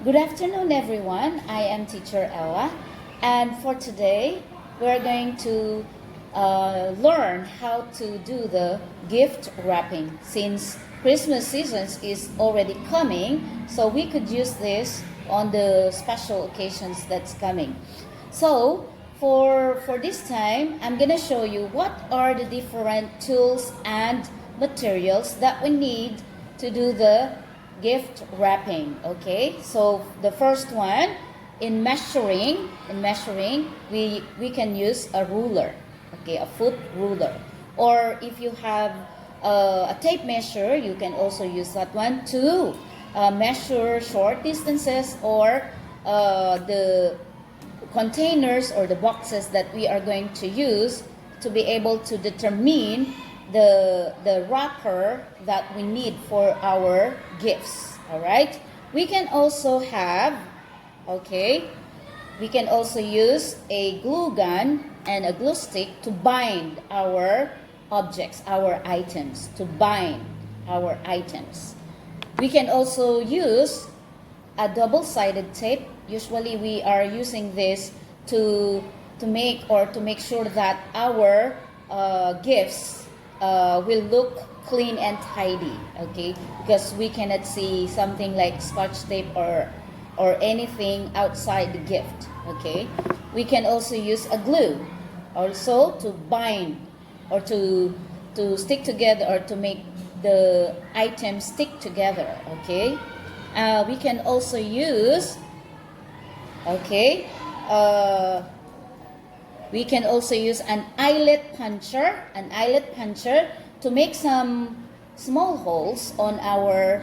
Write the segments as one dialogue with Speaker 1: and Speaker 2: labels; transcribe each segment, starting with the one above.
Speaker 1: Good afternoon, everyone. I am Teacher Ella, and for today, we're going to learn how to do the gift wrapping. Since Christmas season is already coming, so we could use this on the special occasions that's coming. So, for this time, I'm gonna show you what are the different tools and materials that we need to do the gift wrapping. Okay, so the first one, in measuring we can use a ruler, okay, a foot ruler, or if you have a tape measure, you can also use that one to measure short distances or the containers or the boxes that we are going to use to be able to determine the wrapper that we need for our gifts. All right, we can also have, okay, we can also use a glue gun and a glue stick to bind our objects, our items, to bind our items. We can also use a double-sided tape. Usually we are using this to make sure that our gifts will look clean and tidy, okay, because we cannot see something like scotch tape or anything outside the gift. Okay, we can also use a glue also to bind or to stick together or to make the items stick together. Okay, we can also use, okay, we can also use an eyelet puncher to make some small holes on our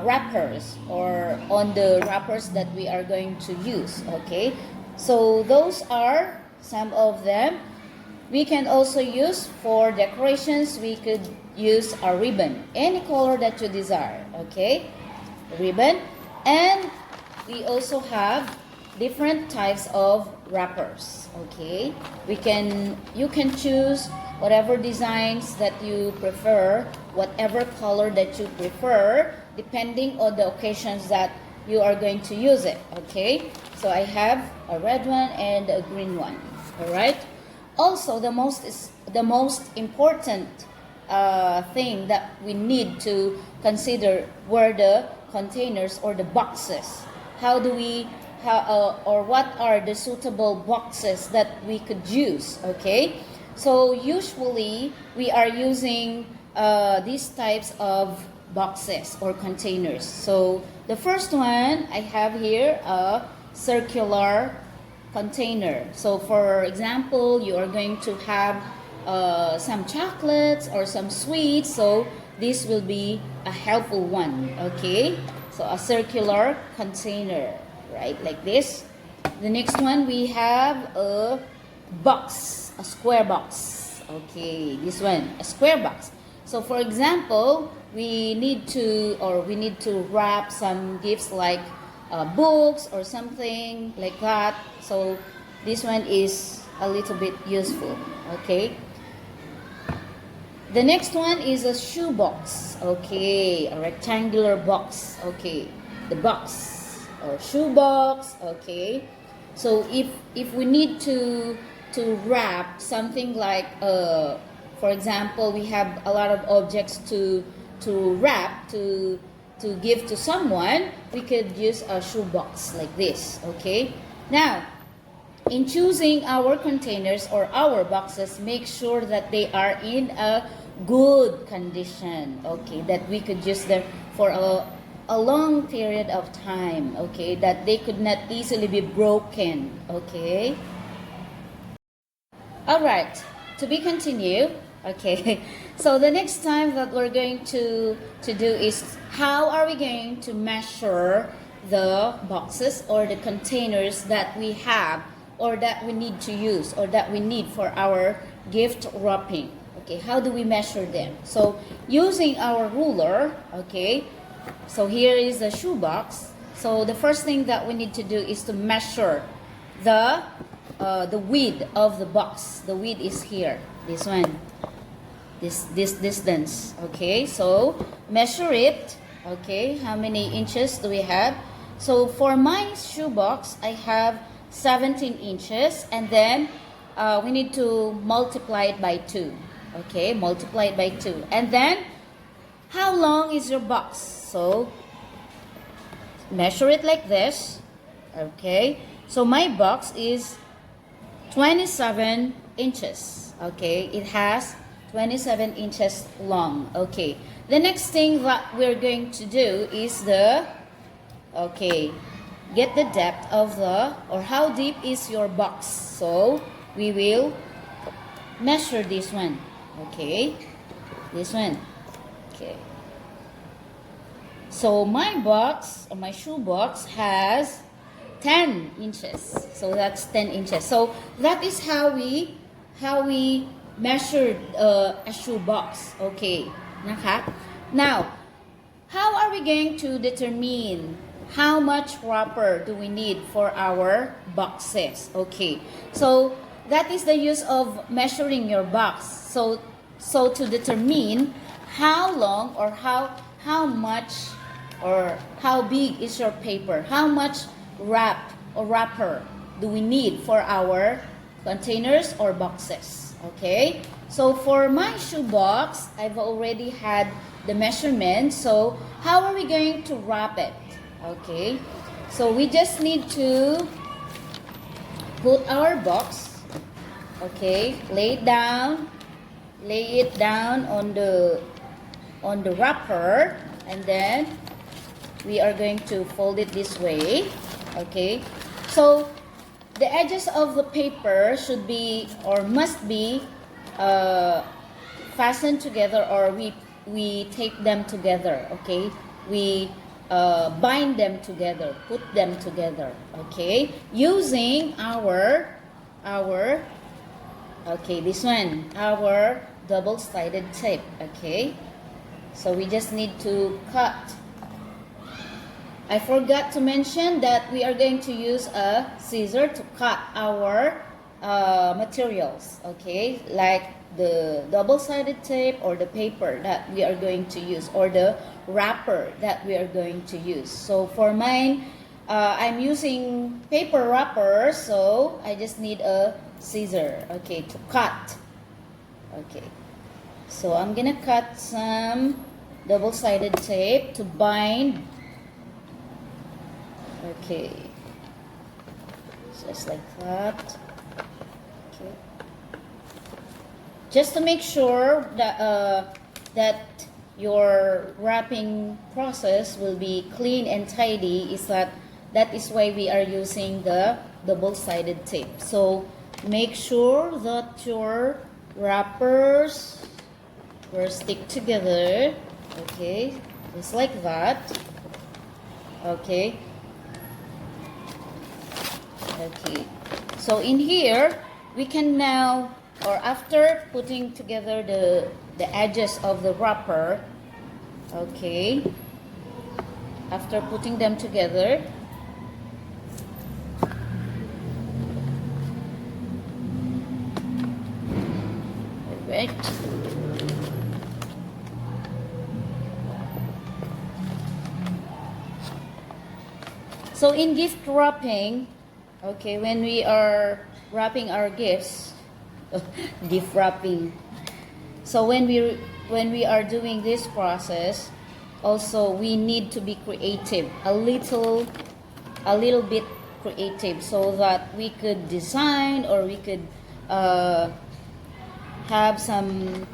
Speaker 1: wrappers or on the wrappers that we are going to use. Okay, so those are some of them. We can also use for decorations. We could use a ribbon, any color that you desire. Okay, ribbon, and we also have different types of wrappers. Okay, you can choose whatever designs that you prefer, whatever color that you prefer, depending on the occasions that you are going to use it. Okay, so I have a red one and a green one. All right, also the most important thing that we need to consider were the containers or the boxes. Or what are the suitable boxes that we could use. Okay, so usually we are using these types of boxes or containers. So the first one I have here, a circular container. So for example, you are going to have some chocolates or some sweets, so this will be a helpful one. Okay, so a circular container, right, like this. The next one, we have a box, a square box. Okay, this one, a square box. So for example, we need to wrap some gifts like books or something like that. So this one is a little bit useful. Okay, the next one is a shoe box. Okay, a rectangular box. Okay, the box or shoe box. Okay, so if we need to wrap something like for example, we have a lot of objects to wrap to give to someone, we could use a shoe box like this. Okay, now in choosing our containers or our boxes, make sure that they are in a good condition. Okay, that we could use them for a long period of time. Okay, that they could not easily be broken. Okay, all right, to be continued. Okay, so the next time that we're going to do is how are we going to measure the boxes or the containers that we have or that we need to use or that we need for our gift wrapping. Okay, how do we measure them? So using our ruler. Okay, so here is the shoe box. So the first thing that we need to do is to measure the width of the box. The width is here, this one, this distance. Okay, so measure it. Okay, how many inches do we have? So for my shoebox, I have 17 inches, and then we need to multiply it by 2. Okay, multiply it by 2. And then, how long is your box? So, measure it like this. Okay, so my box is 27 inches. Okay, it has 27 inches long. Okay, the next thing that we're going to do is get the depth of or how deep is your box. So we will measure this one. Okay, this one. Okay, so my box, or my shoe box, has 10 inches. So that's 10 inches. So that is how we measured a shoe box. Okay, naka. Now, how are we going to determine how much wrapper do we need for our boxes? Okay, so that is the use of measuring your box. So to determine how long or how much or how big is your paper, how much wrapper do we need for our containers or boxes. Okay, so for my shoe box, I've already had the measurement. So how are we going to wrap it? Okay, so we just need to put our box, okay, lay it down on the wrapper, and then we are going to fold it this way. Okay, so the edges of the paper should be or must be fastened together, or we tape them together. Okay, we bind them together, put them together. Okay, using our okay, this one, our double-sided tape. Okay, so we just need to cut. I forgot to mention that we are going to use a scissor to cut our materials, okay, like the double-sided tape or the paper that we are going to use, or the wrapper that we are going to use. So for mine, I'm using paper wrapper, so I just need a scissor, okay, to cut. Okay, so I'm gonna cut some double-sided tape to bind. Okay, just like that. Okay, just to make sure that that your wrapping process will be clean and tidy, that is why we are using the double-sided tape. So make sure that your wrappers will stick together. Okay, just like that. Okay. Okay, so in here we can now, or after putting together the edges of the wrapper, okay, after putting them together, right, so in gift wrapping, okay, when we are wrapping our gifts, gift wrapping. So when we are doing this process, also we need to be creative, a little bit creative, so that we could design, or we could have some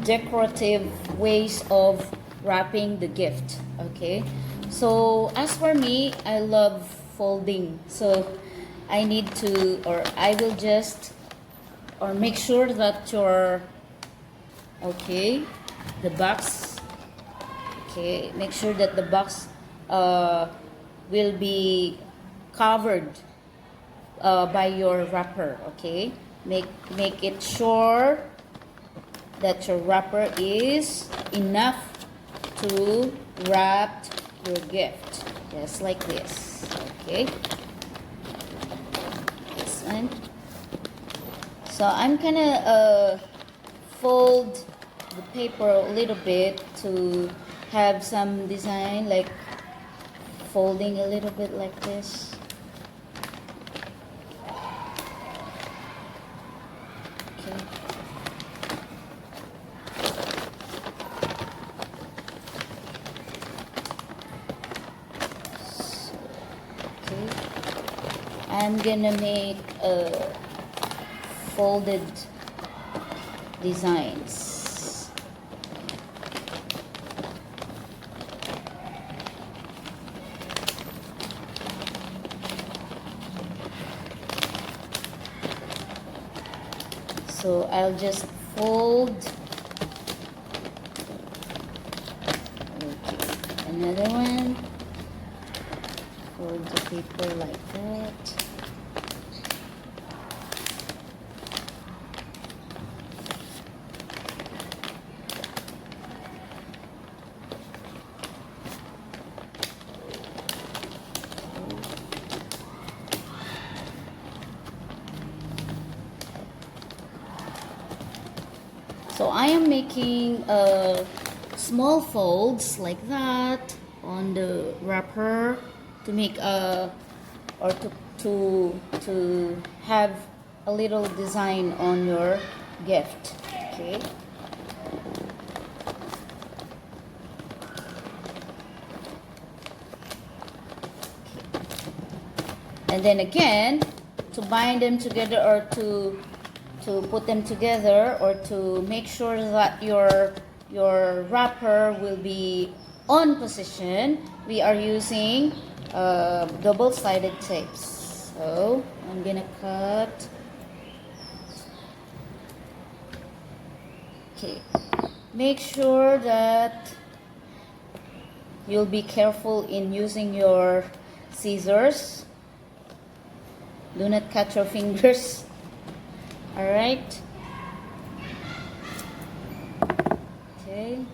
Speaker 1: decorative ways of wrapping the gift. Okay, so as for me, I love folding, so I need to, or I will just, or make sure that your, okay, the box, okay, make sure that the box will be covered by your wrapper. Okay, make it sure that your wrapper is enough to wrap your gift, just like this. Okay, this one. So I'm gonna fold the paper a little bit to have some design, like folding a little bit like this. Okay. I'm gonna make folded designs. So I'll just fold. Okay, another one. Fold the paper like that. So I am making small folds like that on the wrapper to make or to have a little design on your gift. Okay. And then again, to bind them together or to put them together or to make sure that your wrapper will be on position, we are using double-sided tapes. So I'm gonna cut. Okay, make sure that you'll be careful in using your scissors. Do not cut your fingers. All right. Okay.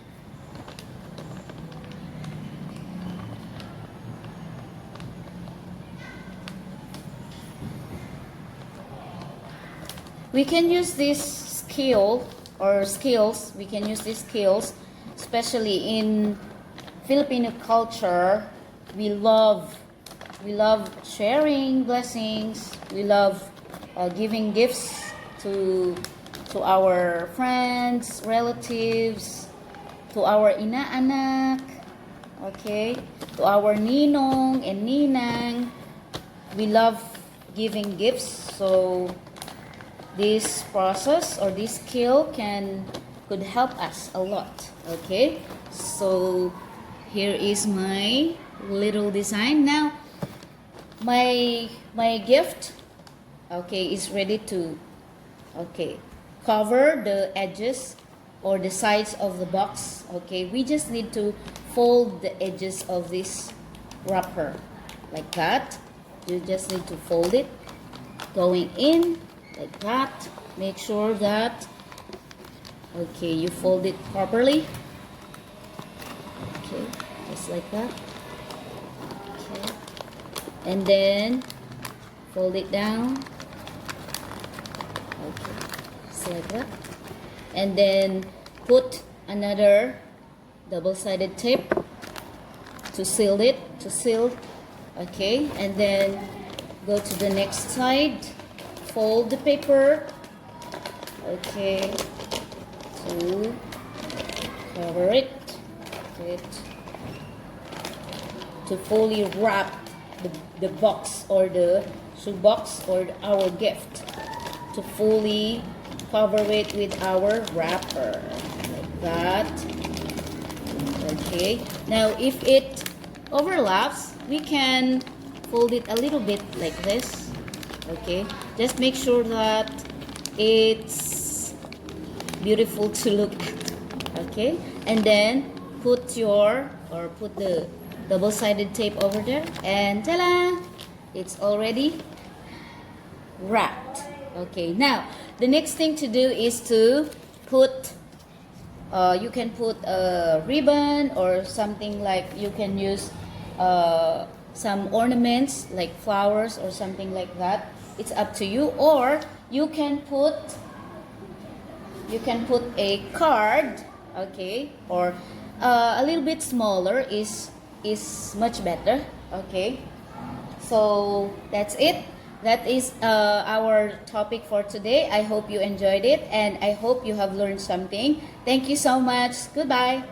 Speaker 1: We can use this skill or skills. We can use these skills, especially in Filipino culture. We love sharing blessings. We love giving gifts to our friends, relatives, to our inaanak, okay, to our ninong and ninang. We love giving gifts, so this process or this skill could help us a lot. Okay, so here is my little design. Now my gift, okay, is ready to cover the edges or the sides of the box. Okay, we just need to fold the edges of this wrapper like that. You just need to fold it going in like that. Make sure that you fold it properly. Okay, just like that. Okay, and then fold it down. Okay, just like that. And then put another double-sided tape to seal it. Okay, and then go to the next side. Fold the paper. Okay, to cover it. Okay, to fully wrap the box or the shoebox or our gift, to fully cover it with our wrapper like that. Okay, now if it overlaps, we can fold it a little bit like this. Okay, just make sure that it's beautiful to look at. Okay, and then put the double-sided tape over there, and ta-da! It's already wrapped. Okay, now the next thing to do is to put you can put a ribbon or something, like you can use some ornaments like flowers or something like that. It's up to you, or you can put a card. Okay, or a little bit smaller is much better. Okay. So that's it. That is our topic for today. I hope you enjoyed it and I hope you have learned something. Thank you so much. Goodbye.